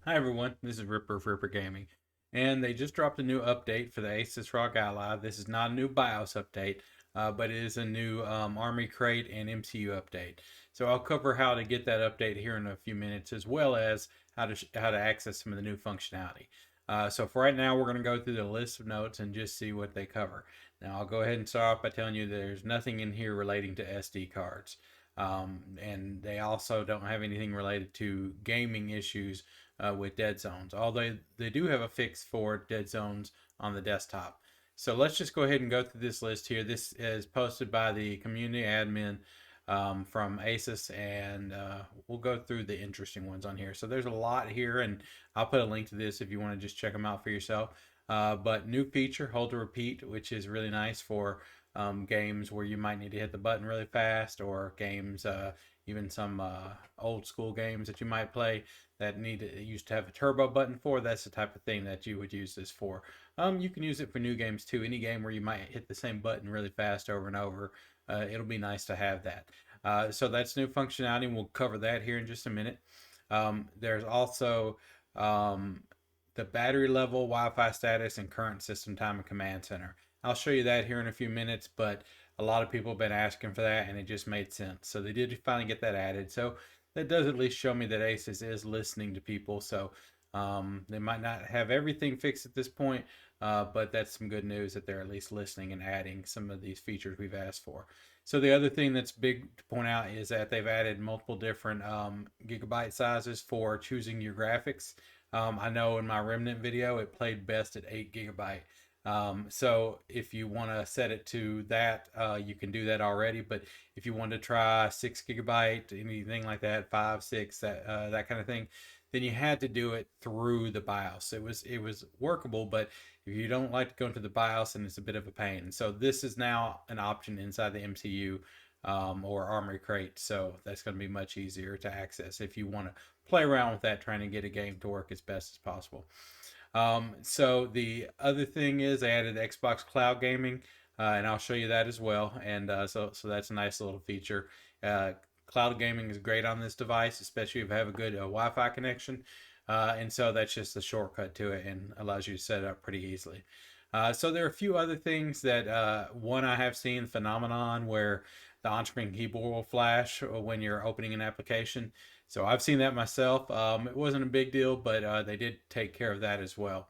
Hi everyone, this is Ripper for Ripper Gaming, and they just dropped a new update for the Asus ROG Ally. This is not a new BIOS update, but it is a new Armory Crate and MCU update. So I'll cover how to get that update here in a few minutes, as well as how to access some of the new functionality. So for right now, we're going to go through the list of notes and just see what they cover. Now I'll go ahead and start off by telling you there's nothing in here relating to SD cards. And they also don't have anything related to gaming issues with dead zones, although they do have a fix for dead zones on the desktop. So let's just go ahead and go through this list here. This is posted by the community admin from Asus, and we'll go through the interesting ones on here. So there's a lot here, and I'll put a link to this if you want to just check them out for yourself. But new feature, hold to repeat, which is really nice for games where you might need to hit the button really fast, or games, even some old school games that you might play that used to have a turbo button for. That's the type of thing that you would use this for. You can use it for new games too. Any game where you might hit the same button really fast over and over, it'll be nice to have that. So that's new functionality, and we'll cover that here in just a minute. There's also the battery level, Wi-Fi status, and current system time and command center. I'll show you that here in a few minutes, but a lot of people have been asking for that, and it just made sense. So they did finally get that added. So that does at least show me that Asus is listening to people. So they might not have everything fixed at this point, but that's some good news that they're at least listening and adding some of these features we've asked for. So the other thing that's big to point out is that they've added multiple different gigabyte sizes for choosing your graphics. I know in my Remnant video, it played best at 8 GB. So if you want to set it to that, you can do that already. But if you want to try 6 GB, anything like that, 5, 6, that kind of thing, then you had to do it through the BIOS. It was workable, but if you don't like to go into the BIOS, and it's a bit of a pain. So this is now an option inside the MCU or Armory Crate. So that's going to be much easier to access if you want to play around with that, trying to get a game to work as best as possible. So the other thing is they added Xbox Cloud Gaming, and I'll show you that as well. And so that's a nice little feature. Cloud gaming is great on this device, especially if you have a good Wi-Fi connection. And so that's just a shortcut to it and allows you to set it up pretty easily. So there are a few other things that one I have seen phenomenon where the on-screen keyboard will flash when you're opening an application. So I've seen that myself. It wasn't a big deal, but they did take care of that as well.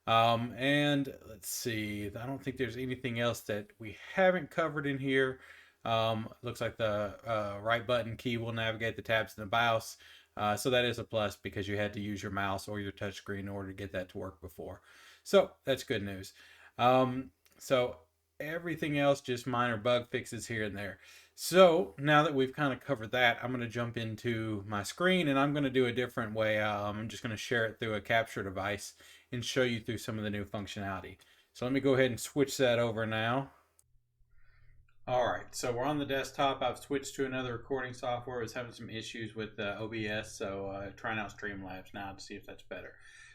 And let's see, I don't think there's anything else that we haven't covered in here. Looks like the right button key will navigate the tabs in the BIOS. So that is a plus because you had to use your mouse or your touchscreen in order to get that to work before. So that's good news. So everything else, just minor bug fixes here and there. So now that we've kind of covered that, I'm going to jump into my screen, and I'm going to do a different way. I'm just going to share it through a capture device and show you through some of the new functionality. So let me go ahead and switch that over now. All right, so we're on the desktop. I've switched to another recording software. I was having some issues with OBS, so trying out Streamlabs now to see if that's better.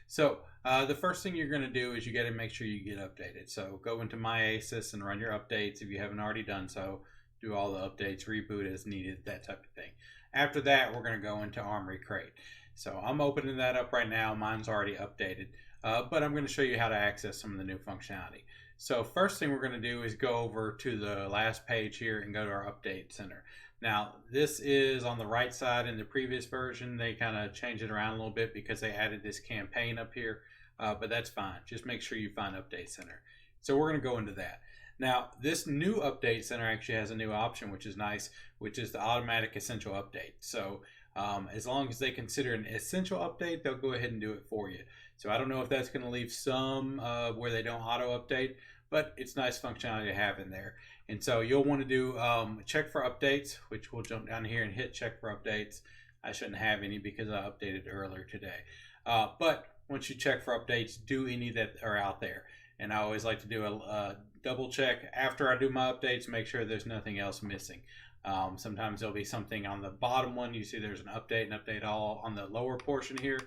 So the first thing you're going to do is you got to make sure you get updated. So go into My Asus and run your updates if you haven't already done so. Do all the updates, reboot as needed, that type of thing. After that, we're going to go into Armory Crate. So I'm opening that up right now. Mine's already updated, but I'm going to show you how to access some of the new functionality. So first thing we're going to do is go over to the last page here and go to our update center. Now this is on the right side. In the previous version they kind of changed it around a little bit because they added this campaign up here, but that's fine. Just make sure you find update center. So we're going to go into that. Now this new update center actually has a new option, which is nice, which is the automatic essential update. So as long as they consider an essential update, they'll go ahead and do it for you. So I don't know if that's going to leave some where they don't auto update, but it's nice functionality to have in there. And so you'll want to do check for updates, which we'll jump down here and hit check for updates. I shouldn't have any because I updated earlier today. But once you check for updates, do any that are out there. And I always like to do a double check after I do my updates, make sure there's nothing else missing. Sometimes there'll be something on the bottom one. You see there's an update and update all on the lower portion here.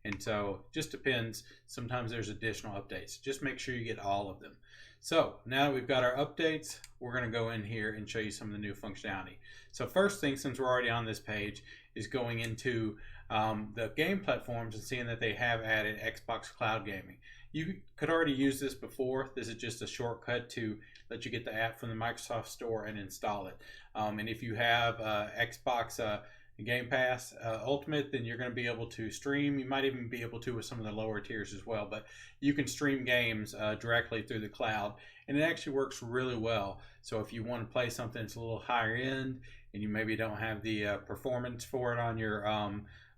And so just depends. Sometimes there's additional updates. Just make sure you get all of them. So now that we've got our updates, we're going to go in here and show you some of the new functionality. So first thing, since we're already on this page, is going into the game platforms and seeing that they have added Xbox Cloud Gaming. You could already use this before. This is just a shortcut to let you get the app from the Microsoft Store and install it. And if you have Xbox Game Pass Ultimate, then you're going to be able to stream. You might even be able to with some of the lower tiers as well, but you can stream games directly through the cloud, and it actually works really well. So if you want to play something that's a little higher end and you maybe don't have the performance for it on your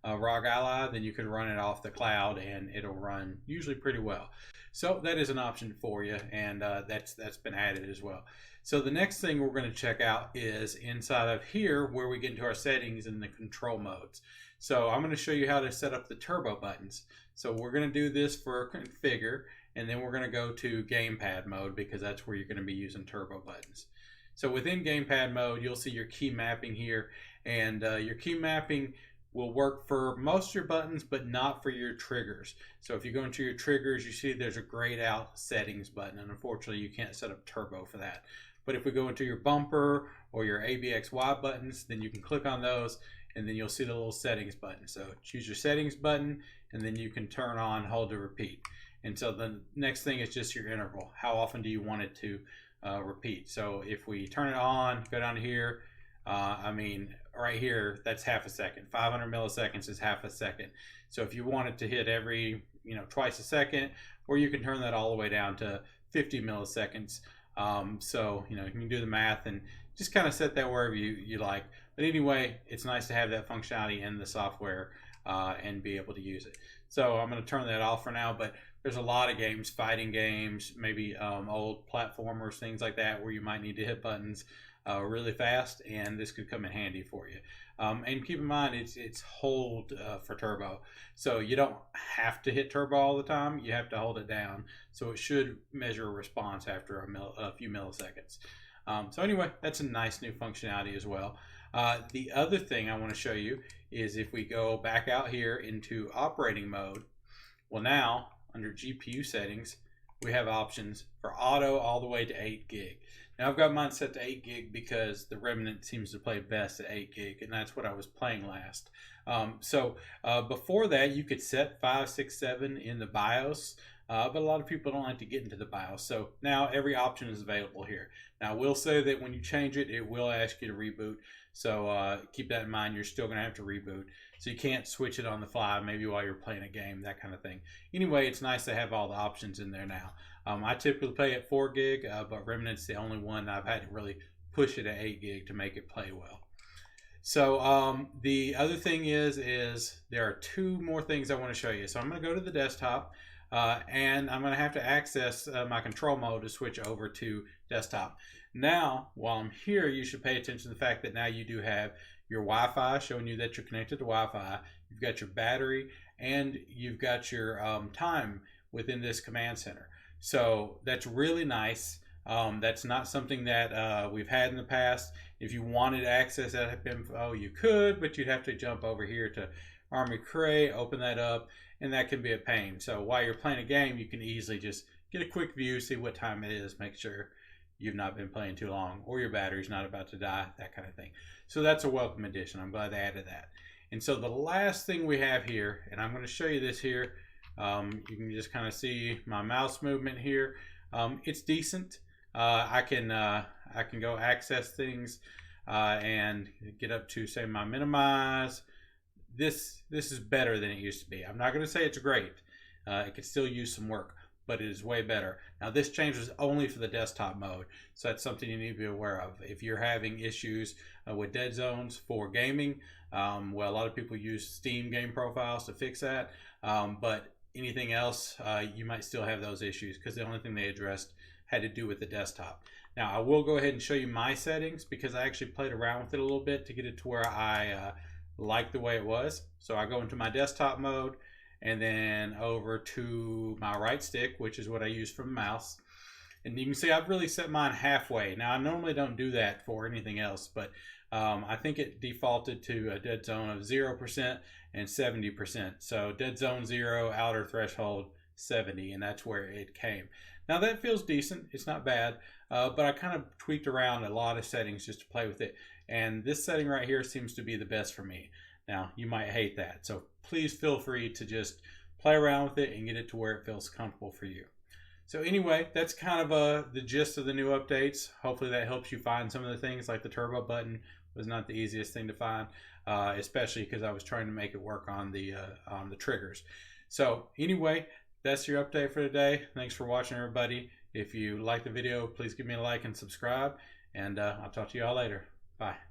ROG Ally, then you could run it off the cloud and it'll run usually pretty well. So that is an option for you, and that's been added as well. So the next thing we're going to check out is inside of here where we get into our settings and the control modes. So I'm going to show you how to set up the turbo buttons. So we're going to do this for configure, and then we're going to go to gamepad mode because that's where you're going to be using turbo buttons. So within gamepad mode, you'll see your key mapping here, and your key mapping will work for most of your buttons, but not for your triggers. So if you go into your triggers, you see there's a grayed out settings button, and unfortunately you can't set up turbo for that. But if we go into your bumper or your ABXY buttons, then you can click on those, and then you'll see the little settings button. So choose your settings button, and then you can turn on, hold to repeat. And so the next thing is just your interval. How often do you want it to repeat? So if we turn it on, go down here, I mean, right here, that's half a second. 500 milliseconds is half a second. So if you want it to hit every, twice a second, or you can turn that all the way down to 50 milliseconds. So, you can do the math and just kind of set that wherever you like. But anyway, it's nice to have that functionality in the software and be able to use it. So I'm going to turn that off for now, but there's a lot of games, fighting games, maybe old platformers, things like that, where you might need to hit buttons really fast, and this could come in handy for you. And keep in mind, it's hold for turbo, so you don't have to hit turbo all the time. You have to hold it down, so it should measure a response after a few milliseconds. So anyway, that's a nice new functionality as well. The other thing I want to show you is if we go back out here into operating mode, well, now under GPU settings, we have options for auto all the way to 8 gig. Now I've got mine set to 8 gig because the Remnant seems to play best at 8 gig, and that's what I was playing last. Before that, you could set 5, 6, 7 in the BIOS, but a lot of people don't like to get into the BIOS. So now every option is available here. Now I will say that when you change it, it will ask you to reboot. So keep that in mind. You're still going to have to reboot. So you can't switch it on the fly, maybe while you're playing a game, that kind of thing. Anyway, it's nice to have all the options in there now. I typically play at 4 gig, but Remnant's the only one I've had to really push it at 8 gig to make it play well. So the other thing is there are 2 more things I want to show you. So I'm going to go to the desktop, and I'm going to have to access my control mode to switch over to desktop. Now, while I'm here, you should pay attention to the fact that now you do have your Wi-Fi showing you that you're connected to Wi-Fi. You've got your battery, and you've got your time within this command center. So that's really nice. That's not something that we've had in the past. If you wanted to access that info, you could, but you'd have to jump over here to Armory Crate, open that up, and that can be a pain. So while you're playing a game, you can easily just get a quick view, see what time it is, make sure you've not been playing too long, or your battery's not about to die, that kind of thing. So that's a welcome addition. I'm glad they added that. And so the last thing we have here, and I'm going to show you this here, you can just kind of see my mouse movement here. It's decent. I can go access things and get up to, say, my minimize. This is better than it used to be. I'm not going to say it's great. It could still use some work, but it is way better. Now this changes only for the desktop mode, so that's something you need to be aware of. If you're having issues with dead zones for gaming, well, a lot of people use Steam game profiles to fix that, but anything else, you might still have those issues because the only thing they addressed had to do with the desktop. Now I will go ahead and show you my settings because I actually played around with it a little bit to get it to where I like the way it was. So I go into my desktop mode, and then over to my right stick, which is what I use for the mouse. And you can see I've really set mine halfway. Now I normally don't do that for anything else, but I think it defaulted to a dead zone of 0% and 70%. So dead zone 0, outer threshold 70, and that's where it came. Now that feels decent, it's not bad, but I kind of tweaked around a lot of settings just to play with it. And this setting right here seems to be the best for me. Now, you might hate that. So please feel free to just play around with it and get it to where it feels comfortable for you. So anyway, that's kind of the gist of the new updates. Hopefully that helps you find some of the things, like the turbo button was not the easiest thing to find, especially because I was trying to make it work on the triggers. So anyway, that's your update for today. Thanks for watching, everybody. If you like the video, please give me a like and subscribe, and I'll talk to you all later. Bye.